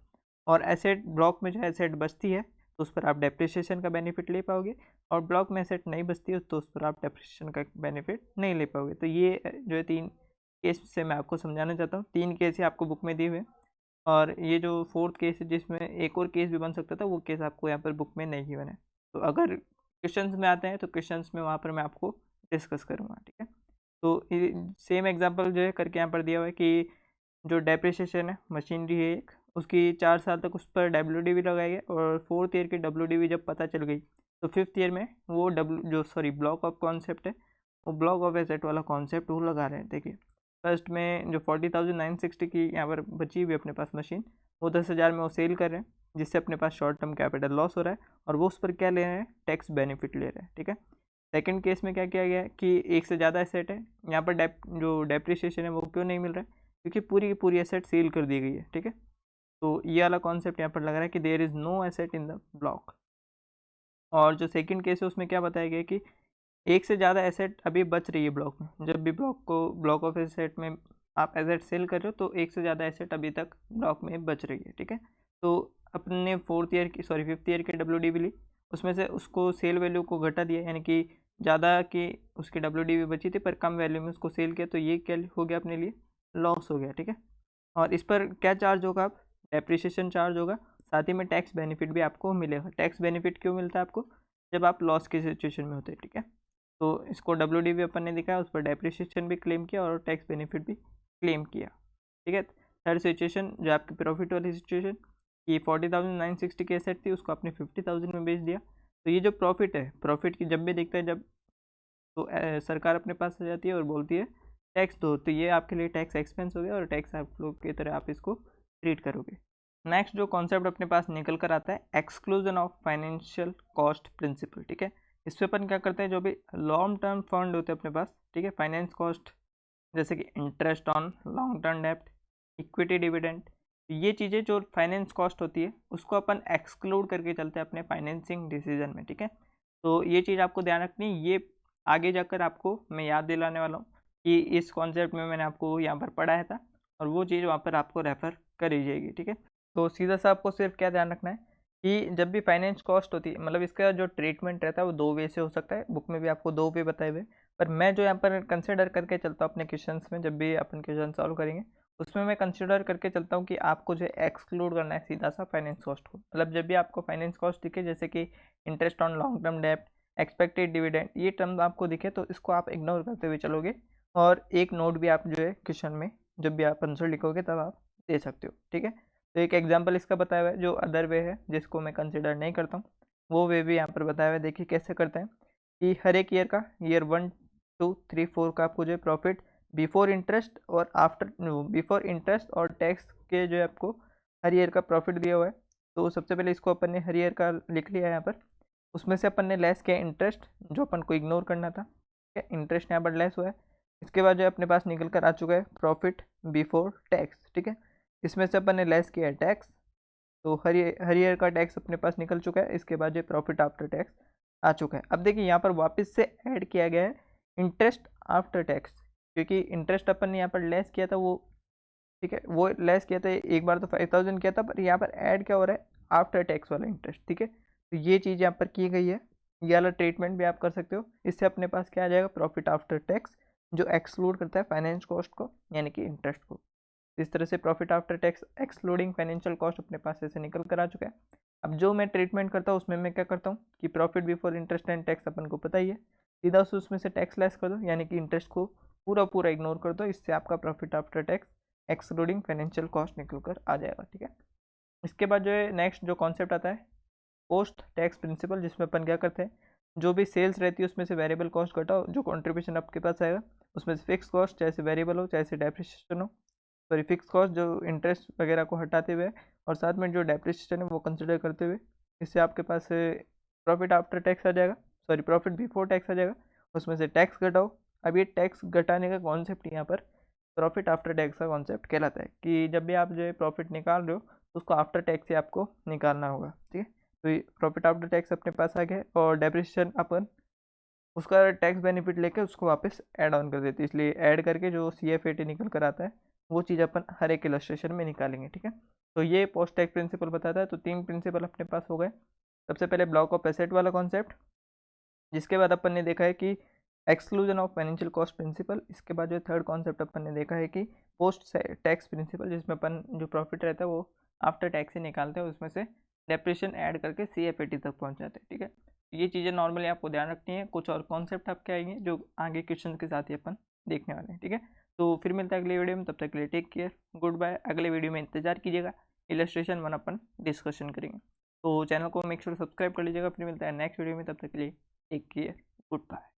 और एसेट ब्लॉक में जो एसेट बचती है तो उस पर आप डेप्रिसिएशन का बेनिफिट ले पाओगे, और ब्लॉक में एसेट नहीं बचती है तो उस पर आप डेप्रिसिएशन का बेनिफिट नहीं ले पाओगे। तो ये जो है 3 केस से मैं आपको समझाना चाहता हूँ। 3 केस ही आपको बुक में दिए हुए, और ये जो फोर्थ केस है जिसमें एक और केस भी बन सकता था वो केस आपको यहाँ पर बुक में नहीं बना है। तो अगर क्वेश्चंस में आते हैं तो क्वेश्चंस में वहाँ पर मैं आपको डिस्कस करूँगा, ठीक है। तो सेम एग्जांपल जो है करके यहाँ पर दिया हुआ है कि जो डेप्रिसिएशन है मशीनरी है एक, उसकी 4 साल तक उस पर WDV लगाई है, और 4th ईयर की WDV जब पता चल गई तो 5th ईयर में वो ब्लॉक ऑफ कॉन्सेप्ट है, वो ब्लॉक ऑफ एसेट वाला कॉन्सेप्ट वो लगा रहे हैं। देखिए फर्स्ट में जो 40,960 की यहाँ पर बची हुई अपने पास मशीन, वो 10,000 में वो सेल कर रहे हैं, जिससे अपने पास शॉर्ट टर्म कैपिटल लॉस हो रहा है, और वो उस पर क्या ले रहे हैं, टैक्स बेनिफिट ले रहे हैं, ठीक है। सेकंड केस में क्या किया गया है कि एक से ज़्यादा एसेट है, यहाँ पर जो डेप्रिसिएशन है वो क्यों नहीं मिल रहा है, क्योंकि पूरी की पूरी एसेट सेल कर दी गई है, ठीक है। तो ये वाला कॉन्सेप्ट यहाँ पर लग रहा है कि there is no asset in the block. और जो सेकंड केस है उसमें क्या बताया गया कि एक से ज़्यादा एसेट अभी बच रही है ब्लॉक में। जब भी ब्लॉक ऑफ एसेट में आप एसेट सेल कर रहे हो तो एक से ज़्यादा एसेट अभी तक ब्लॉक में बच रही है, ठीक है। तो अपने 5th ईयर की WDV ली, उसमें से उसको सेल वैल्यू को घटा दिया, यानी कि ज़्यादा की उसकी WDV बची थी पर कम वैल्यू में उसको सेल किया, तो ये क्या हो गया अपने लिए, लॉस हो गया, ठीक है। और इस पर क्या चार्ज होगा, आप डेप्रिसिएशन चार्ज होगा, साथ ही में टैक्स बेनिफिट भी आपको मिलेगा। टैक्स बेनिफिट क्यों मिलता है आपको, जब आप लॉस की सिचुएशन में होते हैं, ठीक है। तो इसको WDV अपन ने दिखाया, उस पर डेप्रिसिएशन भी क्लेम किया और टैक्स बेनिफिट भी क्लेम किया, ठीक है। थर्ड सिचुएशन जो आपकी प्रॉफिट वाली सिचुएशन, कि 40,960 की एसेट थी उसको आपने 50,000 में बेच दिया। तो ये जो प्रॉफिट है, प्रॉफिट की जब भी देखते हैं जब तो सरकार अपने पास आ जाती है और बोलती है टैक्स दो, तो ये आपके लिए टैक्स एक्सपेंस हो गया और टैक्स आप लोग की तरह आप इसको ट्रीट करोगे। नेक्स्ट जो कॉन्सेप्ट अपने पास निकल कर आता है, exclusion of financial cost principle, ठीक है। इस पर अपन क्या करते हैं, जो भी लॉन्ग टर्म फंड होते हैं अपने पास, ठीक है, फाइनेंस कॉस्ट जैसे कि इंटरेस्ट ऑन लॉन्ग टर्म डेप्ट, इक्विटी डिविडेंड, ये चीज़ें जो फाइनेंस कॉस्ट होती है उसको अपन एक्सक्लूड करके चलते हैं अपने फाइनेंसिंग डिसीजन में, ठीक है। तो ये चीज़ आपको ध्यान रखनी, ये आगे जाकर आपको मैं याद दिलाने वाला हूँ कि इस कॉन्सेप्ट में मैंने आपको यहाँ पर पढ़ाया था, और वो चीज़ वहाँ पर आपको रेफ़र करी जाएगी, ठीक है। तो सीधा सा आपको सिर्फ क्या ध्यान रखना है कि जब भी फाइनेंस कॉस्ट होती है, मतलब इसका जो ट्रीटमेंट रहता है वो 2 वे से हो सकता है, बुक में भी आपको 2 वे बताए हुए, पर मैं जो यहाँ पर कंसिडर करके चलता हूँ अपने क्वेश्चंस में, जब भी अपन क्वेश्चन सॉल्व करेंगे उसमें मैं कंसिडर करके चलता हूँ कि आपको जो एक्सक्लूड करना है सीधा सा फाइनेंस कॉस्ट को। मतलब जब भी आपको फाइनेंस कॉस्ट दिखे, जैसे कि इंटरेस्ट ऑन लॉन्ग टर्म डेप्ट, एक्सपेक्टेड डिविडेंड, ये टर्म आपको दिखे तो इसको आप इग्नोर करते हुए चलोगे, और एक नोट भी आप जो है क्वेश्चन में जब भी आप आंसर लिखोगे तब आप दे सकते हो, ठीक है। तो एक एग्जाम्पल इसका बताया हुआ है, जो अदर वे है जिसको मैं कंसिडर नहीं करता हूँ वो वे भी यहाँ पर बताया हुआ है। देखिए कैसे करते हैं कि हर एक ईयर का, ईयर 1, 2, 3, 4 का आपको जो है प्रॉफिट बिफोर इंटरेस्ट और बिफोर इंटरेस्ट और टैक्स के जो है आपको हर ईयर का प्रॉफिट दिया हुआ है। तो सबसे पहले इसको अपन ने हर ईयर का लिख लिया है यहाँ पर, उसमें से अपन ने लेस किया इंटरेस्ट जो अपन को इग्नोर करना था, ठीक है, इंटरेस्ट यहाँ पर लेस हुआ है। इसके बाद जो अपने पास निकल कर आ चुका है प्रॉफिट बिफोर टैक्स, ठीक है, इसमें से अपन ने लेस किया है टैक्स, तो हर ईयर का टैक्स अपने पास निकल चुका है। इसके बाद जो प्रॉफिट आफ्टर टैक्स आ चुका है। अब देखिए यहाँ पर वापस से ऐड किया गया है इंटरेस्ट आफ्टर टैक्स, क्योंकि इंटरेस्ट अपन ने यहाँ पर लेस किया था वो, ठीक है, वो लेस किया था एक बार तो 5,000 किया था, पर यहाँ पर ऐड क्या हो रहा है, आफ्टर टैक्स वाला इंटरेस्ट, ठीक है। तो ये चीज़ यहाँ पर की गई है, ये वाला ट्रीटमेंट भी आप कर सकते हो। इससे अपने पास क्या आ जाएगा, प्रॉफिट आफ्टर टैक्स, जो एक्सक्लूड करता है फाइनेंस कॉस्ट को यानी कि इंटरेस्ट को। इस तरह से profit after tax excluding financial cost अपने पास ऐसे निकल कर आ चुका है। अब जो मैं ट्रीटमेंट करता हूँ उसमें मैं क्या करता हूँ कि profit before interest and tax अपन को पता ही है, सीधा से उसमें से टैक्स लेस कर दो, यानी कि इंटरेस्ट को पूरा पूरा इग्नोर कर दो। इससे आपका profit after tax excluding financial cost निकल कर आ जाएगा। ठीक है, इसके बाद जो है नेक्स्ट जो कॉन्सेप्ट आता है पोस्ट टैक्स प्रिंसिपल, जिसमें अपन क्या करते हैं, जो भी सेल्स रहती है उसमें से वेरिएबल कॉस्ट घटाओ, जो कंट्रीब्यूशन आपके पास आएगा उसमें से फिक्स कॉस्ट, चाहे से वेरिएबल हो चाहे से डेप्रिसिएशन हो, सॉरी फिक्स कॉस्ट जो इंटरेस्ट वगैरह को हटाते हुए और साथ में जो डेप्रिसिएशन है वो कंसिडर करते हुए, इससे आपके पास प्रॉफिट आफ्टर टैक्स आ जाएगा, सॉरी प्रॉफिट बिफोर टैक्स आ जाएगा, उसमें से टैक्स घटाओ। अब ये टैक्स घटाने का कॉन्सेप्ट यहाँ पर प्रॉफिट आफ्टर टैक्स का कॉन्सेप्ट कहलाता है कि जब भी आप जो है प्रॉफिट निकाल रहे हो तो उसको आफ्टर टैक्स से आपको निकालना होगा। ठीक है, तो ये प्रॉफिट आफ्टर टैक्स अपने पास आ गया और डेप्रिसिएशन अपन उसका टैक्स बेनिफिट लेके उसको वापस ऐड ऑन कर देते हैं, इसलिए ऐड करके जो CFAT निकल कर आता है वो चीज़ अपन हर एक इलस्ट्रेशन में निकालेंगे। ठीक है, तो ये पोस्ट टैक्स प्रिंसिपल बताता है। तो 3 प्रिंसिपल अपने पास हो गए। सबसे पहले ब्लॉक ऑफ एसेट वाला कॉन्सेप्ट, जिसके बाद अपन ने देखा है कि exclusion of financial cost principle. इसके बाद जो थर्ड कॉन्सेप्ट अपन ने देखा है कि पोस्ट टैक्स प्रिंसिपल, जिसमें अपन जो प्रॉफिट रहता है वो आफ्टर टैक्स ही निकालते हैं, उसमें से डेप्रिसिएशन ऐड करके CFAT तक पहुंच जाते हैं। ठीक है, ये चीज़ें नॉर्मली आपको ध्यान रखनी है। कुछ और कॉन्सेप्ट आपके आएंगे जो आगे क्वेश्चन के साथ ही अपन देखने वाले हैं। ठीक है, तो फिर मिलता है अगले वीडियो में, तब तक के लिए टेक केयर, गुड बाय। अगले वीडियो में इंतजार कीजिएगा, इलस्ट्रेशन 1 अपन डिस्कशन करेंगे। तो चैनल को मेक श्योर सब्सक्राइब कर लीजिएगा। फिर मिलता है नेक्स्ट वीडियो में, तब तक के लिए टेक केयर, गुड बाय।